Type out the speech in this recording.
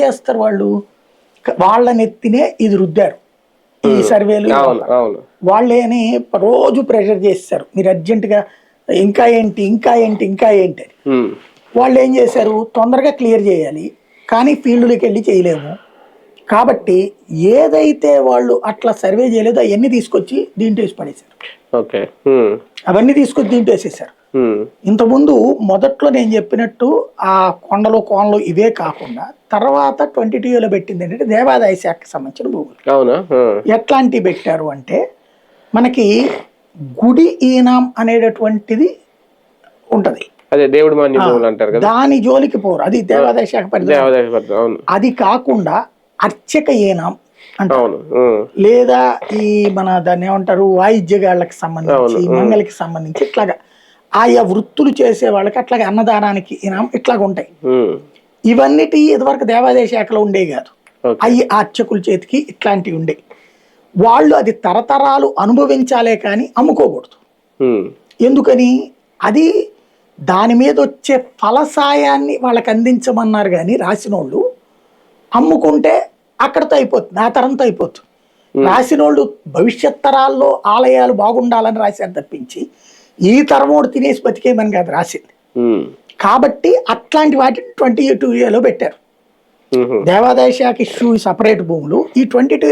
చేస్తారు వాళ్ళు, వాళ్ళ నెత్తినే ఇది రుద్దారు ఈ సర్వేలు. వాళ్ళేని రోజు ప్రెషర్ చేస్తారు, మీరు అర్జెంటుగా ఇంకా ఏంటి ఇంకా ఏంటి ఇంకా ఏంటి అని. వాళ్ళు ఏం చేశారు, తొందరగా క్లియర్ చేయాలి కానీ ఫీల్డ్లోకి వెళ్ళి చేయలేము కాబట్టి ఏదైతే వాళ్ళు అట్లా సర్వే చేయలేదో అవన్నీ తీసుకొచ్చి దీంట్లో వేసి పడేశారు. అవన్నీ తీసుకొచ్చి దీంట్లో వేసేసారు. ఇంతకుముందు మొదట్లో నేను చెప్పినట్టు ఆ కొండలు కోనలు ఇవే కాకుండా తర్వాత 22లో పెట్టింది ఏంటంటే దేవాదాయ శాఖకి సంబంధించిన భూములు. ఎట్లాంటివి పెట్టారు అంటే మనకి గుడి ఈనాం అనేటటువంటిది ఉంటది, దాని జోలికి పోరు, అది దేవాదాయ శాఖ పరిధి. అది కాకుండా అర్చక ఈనాం అంటారు, లేదా ఈ మన దాన్ని ఏమంటారు వాయిద్యగాళ్ళకి సంబంధించి మంగళకి సంబంధించి ఇట్లాగా ఆయా వృత్తులు చేసే వాళ్ళకి అట్లాగే అన్నదానానికి ఈనాం ఇట్లాగ ఉంటాయి. ఇవన్నిటి ఇదివరకు దేవాదాయ శాఖలో ఉండేవి కాదు, అవి అర్చకుల చేతికి ఇట్లాంటివి ఉండే. వాళ్ళు అది తరతరాలు అనుభవించాలే కానీ అమ్ముకోకూడదు. ఎందుకని, అది దాని మీద వచ్చే ఫలసాయాన్ని వాళ్ళకి అందించమన్నారు కానీ రాసినోళ్ళు అమ్ముకుంటే అక్కడితో అయిపోతుంది, ఆ తరంతో అయిపోతుంది. రాసినోళ్ళు భవిష్యత్ తరాల్లో ఆలయాలు బాగుండాలని రాశారు తప్పించి ఈ తరమోడు తినేసి బతికేమని కాదు రాసింది. కాబట్టి అట్లాంటి వాటిని 22A లో పెట్టారు. దేవాదాయ శాఖ ఇష్యూ సపరేట్ భూములు, ఈ 22